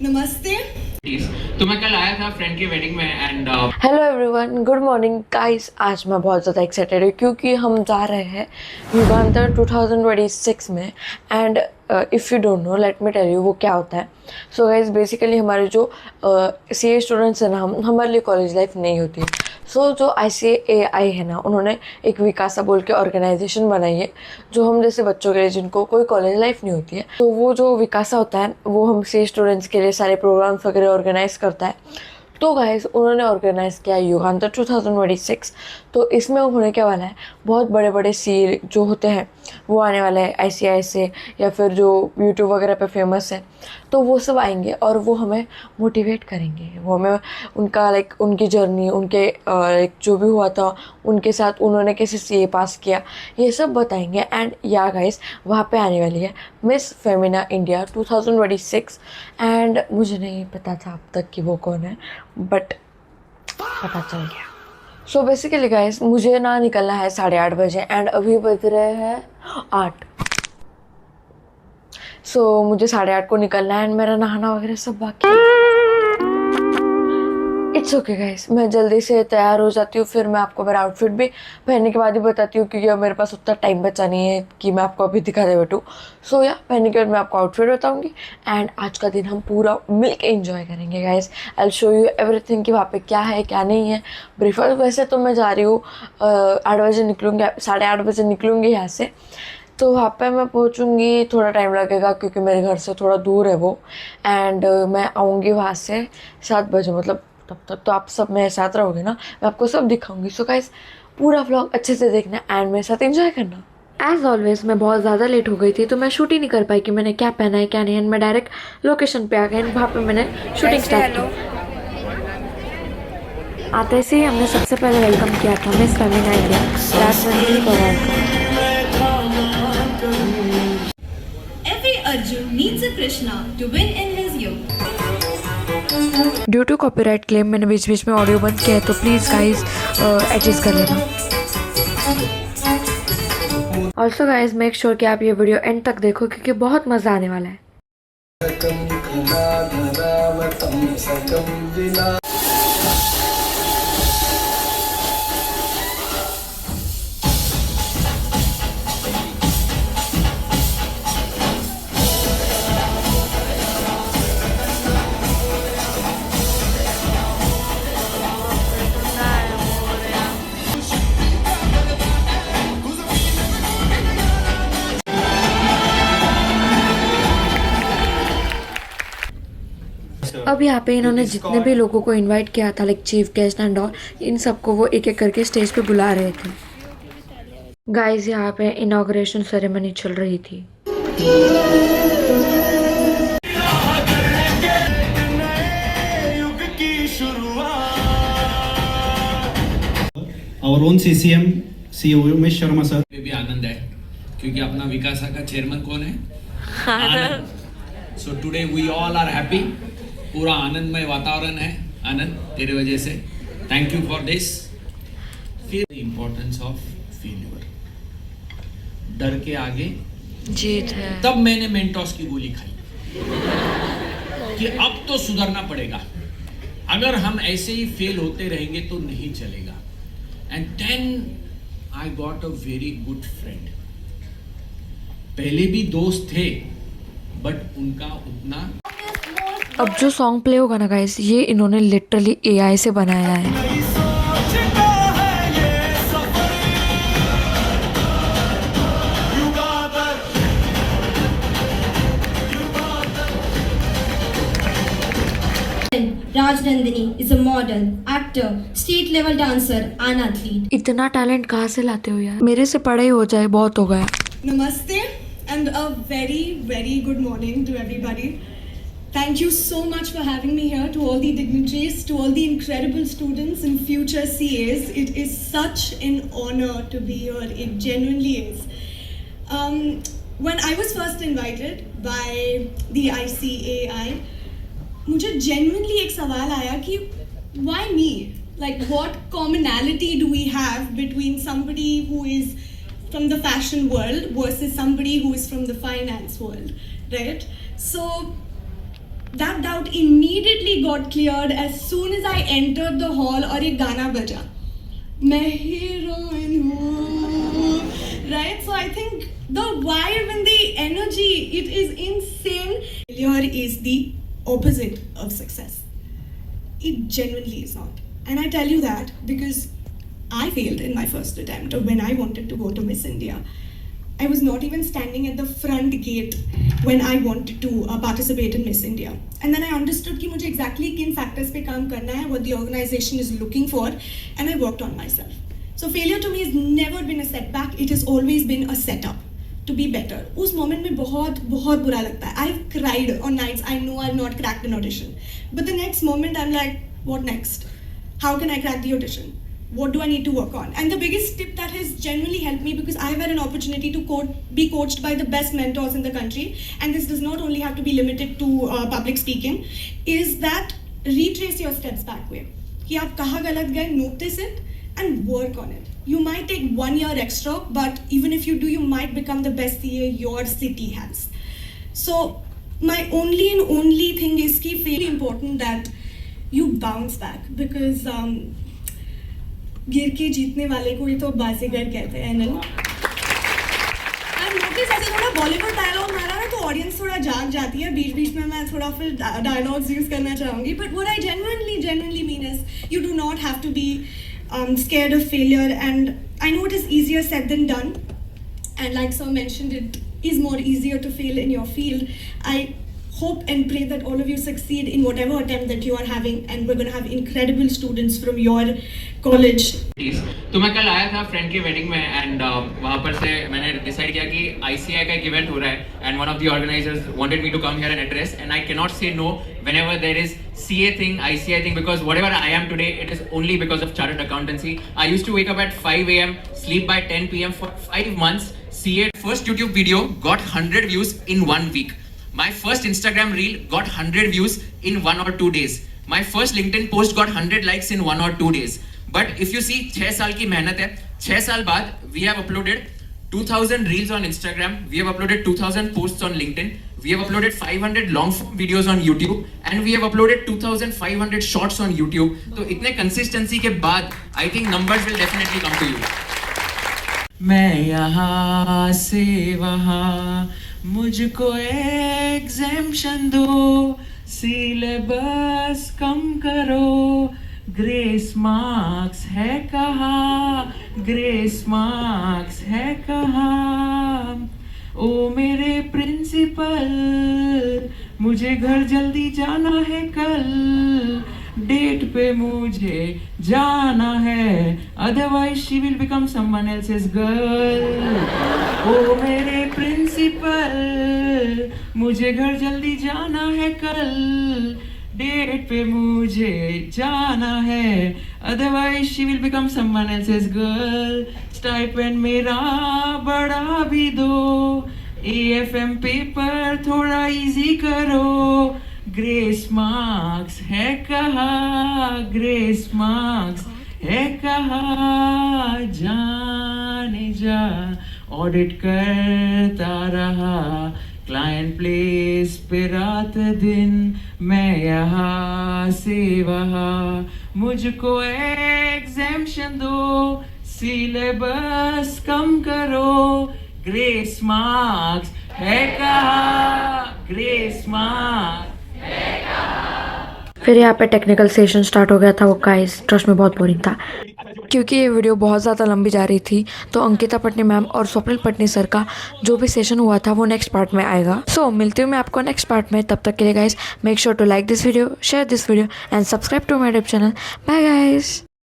नमस्ते। तो मैं कल आया था फ्रेंड की वेडिंग में and hello everyone, good morning guys. आज मैं बहुत ज़्यादा एक्साइटेड हूँ क्योंकि हम जा रहे हैं युगांतर 2026 में। And if you don't know, let me tell you वो क्या होता है। सो गाइस, बेसिकली हमारे जो CA स्टूडेंट्स हैं ना, हमारे लिए कॉलेज लाइफ नहीं होती है। सो जो ICAI है ना, उन्होंने एक विकासा बोल के ऑर्गेनाइजेशन बनाई है जो हम जैसे बच्चों के लिए जिनको कोई कॉलेज लाइफ नहीं होती है, तो वो जो विकासा होता है वो हम CA स्टूडेंट्स के लिए सारे प्रोग्राम्स वगैरह ऑर्गेनाइज करता है। तो गाइस, उन्होंने ऑर्गेनाइज़ किया युगांतर 2026। तो इसमें होने क्या वाला है, बहुत बड़े बड़े CA जो होते हैं वो आने वाले हैं ICAI से, या फिर जो यूट्यूब वगैरह पे फेमस है, तो वो सब आएंगे और वो हमें मोटिवेट करेंगे। वो हमें उनका उनकी जर्नी, उनके जो भी हुआ था उनके साथ, उन्होंने कैसे CA पास किया, ये सब बताएंगे। एंड या गाइस, वहाँ पे आने वाली है मिस फेमिना इंडिया 2026। एंड मुझे नहीं पता था अब तक कि वो कौन है, बट पता चल गया। सो बेसिकली गाइस, मुझे ना निकलना है 8:30 बजे एंड अभी बज रहे हैं 8। सो मुझे 8:30 को निकलना है एंड मेरा नहाना वगैरह सब बाकी है। इट्स ओके गाइस, मैं जल्दी से तैयार हो जाती हूँ, फिर मैं आपको मेरा आउटफिट भी पहनने के बाद ही बताती हूँ क्योंकि अब मेरे पास उतना टाइम बचा नहीं है कि मैं आपको अभी दिखा दे बैठूँ। सो या पहनने के बाद मैं आपको आउटफिट बताऊँगी एंड आज का दिन हम पूरा मिल के एंजॉय करेंगे guys. I will show you everything कि वहाँ पे क्या है क्या नहीं है। ब्रेकफास्ट वैसे तो मैं जा रही हूँ 8 बजे निकलूँगी, 8:30 बजे निकलूँगी यहाँ से। तो वहाँ पे मैं पहुँचूँगी, थोड़ा टाइम लगेगा क्योंकि मेरे घर से थोड़ा दूर है वो। एंड मैं आऊँगी वहाँ से 7 बजे, मतलब तब तक तो आप सब मेरे साथ रहोगे ना, मैं आपको सब दिखाऊंगी। सो गाइस, पूरा व्लॉग अच्छे से देखना एंड मेरे साथ एंजॉय करना। एज ऑलवेज मैं बहुत ज़्यादा लेट हो गई थी, तो मैं शूट ही नहीं कर पाई कि मैंने क्या पहना है क्या नहीं। एंड मैं डायरेक्ट लोकेशन पे आ गई एंड वहाँ पे मैंने शूटिंग स्टार्ट की। आते से ही हमने सबसे पहले वेलकम किया था मिस फेमिना इंडिया राजनंदिनी पवार का। Every Arjun needs a Krishna to win in his youth. Due to copyright claim मैंने बीच बीच में ऑडियो बंद किया है, तो प्लीज़ गाइज एडजस्ट कर लेना। ऑल्सो गाइज, मेक श्योर कि आप ये वीडियो एंड तक देखो क्योंकि बहुत मज़ा आने वाला है। अब यहाँ पे इन्होंने जितने भी लोगों को इनवाइट किया था, like chief guest and all, इन सबको वो एक एक करके स्टेज पे बुला रहे थे। गाइस, यहाँ पे इनॉग्रेशन सेरेमनी चल रही थी। Our own CCM, CEO Umesh Sharma sir. भी आनंद है क्योंकि अपना विकासा का चेयरमैन कौन है? Anand. So today we all are happy. पूरा आनंदमय वातावरण है आनंद, तेरे वजह से। Thank you for this. फिर द इम्पोर्टेंस ऑफ फेल्यूर, डर के आगे जीत है। तब मैंने मेंटोस की गोली खाई कि अब तो सुधरना पड़ेगा, अगर हम ऐसे ही फेल होते रहेंगे तो नहीं चलेगा। And then I got a very good friend. पहले भी दोस्त थे बट उनका उतना। अब जो सॉन्ग प्ले होगा ना गाइस, ये इन्होंने लिटरली AI से बनाया है। Rajnandini is a model, actor, state level dancer and athlete. इतना टैलेंट कहाँ से लाते हो यार? मेरे से पढ़ाई हो जाए बहुत हो गया। Namaste and a very very good morning to everybody. Thank you so much for having me here, to all the dignitaries, to all the incredible students and future CAs. It is such an honor to be here. It genuinely is. When I was first invited by the ICAI, मुझे genuinely एक सवाल आया कि why me? Like what commonality do we have between somebody who is from the fashion world versus somebody who is from the finance world, right? So that doubt immediately got cleared as soon as I entered the hall और एक गाना बजा, मैं heroine हूँ, right? So I think the vibe and the energy, it is insane. Failure is the opposite of success. It genuinely is not. And I tell you that because I failed in my first attempt when I wanted to go to Miss India. I was not even standing at the front gate when I wanted to participate in Miss India. And then I understood कि मुझे exactly किन factors पे काम करना है, what the organization is looking for, and I worked on myself. So failure to me has never been a setback. It has always been a setup to be better. उस moment में बहुत बुरा लगता है. I've cried on nights I know I've not cracked an audition. But the next moment I'm like, what next? How can I crack the audition? What do I need to work on? And the biggest tip that has genuinely helped me, because I've had an opportunity to be coached by the best mentors in the country, and this does not only have to be limited to public speaking, is that retrace your steps back way. कि आप कहाँ गलत गए, notice it and work on it. You might take 1 year extra, but even if you do, you might become the best CA your city has. So my only thing is कि very important that you bounce back, because गिर के जीतने वाले को ही तो बाजीगर कहते हैं ना. And notice ऐसे थोड़ा बॉलीवुड डायलॉग मारा ना तो ऑडियंस थोड़ा जाग जाती है. बीच में मैं थोड़ा फिर डायलॉग्स यूज करना चाहूँगी. But what I genuinely mean is you do not have to be scared of failure, and I know it is easier said than done, and like sir mentioned, it is more easier to fail in your field. I hope and pray that all of you succeed in whatever attempt that you are having, and we're going to have incredible students from your college. तो मैं कल आया था friend की wedding में, and वहाँ पर से मैंने डिसाइड किया कि ICI का एक इवेंट हो रहा है, and one of the organizers wanted me to come here and address, and I can not say no whenever there is CA thing, ICI thing, because whatever I am today, it is only because of chartered accountancy. I used to wake up at 5 AM, sleep by 10 PM for 5 months. CA first YouTube video got 100 views in 1 week. My first Instagram reel got 100 views in 1 or 2 days. My first LinkedIn post got 100 likes in 1 or 2 days. But if you see 6 साल की मेहनत है, 6 साल बाद we have uploaded 2000 reels on Instagram, we have uploaded 2000 posts on LinkedIn, we have uploaded 500 long form videos on YouTube, and we have uploaded 2500 shorts on YouTube. तो इतने consistency के बाद I think numbers will definitely come to you. मैं यहाँ से वहाँ, मुझको exemption दो, सिलेबस कम करो, ग्रेस मार्क्स है कहाँ, ग्रेस मार्क्स है कहाँ, ओ मेरे प्रिंसिपल, मुझे घर जल्दी जाना है कल, डेट पे मुझे जाना है, otherwise she will become someone else's girl, ओ मेरे प्रिंसिपल, मुझे घर जल्दी जाना है कल, डेट पे मुझे जाना है, otherwise she will become someone else's girl, stipend मेरा बढ़ा भी दो, AFM पेपर थोड़ा इजी करो, ग्रेस मार्क्स है कहाँ, ग्रेस मार्क्स है कहाँ, जाने जा ऑडिट करता रहा, क्लाइंट प्लेस पे रात दिन, मैं यहाँ से वहाँ, मुझको एग्जेम्पशन दो, सिलेबस कम करो, ग्रेस मार्क्स है कहाँ, ग्रेस मार्क्स। फिर यहाँ पे टेक्निकल सेशन स्टार्ट हो गया था. वो गाइस ट्रस्ट में बहुत बोरिंग था क्योंकि ये वीडियो बहुत ज़्यादा लंबी जा रही थी. तो अंकिता पटनी मैम और स्वप्निल पटनी सर का जो भी सेशन हुआ था वो नेक्स्ट पार्ट में आएगा. सो मिलती हूँ मैं आपको नेक्स्ट पार्ट में. तब तक के लिए guys make sure to like this video, share this video and subscribe to my YouTube channel. Bye guys.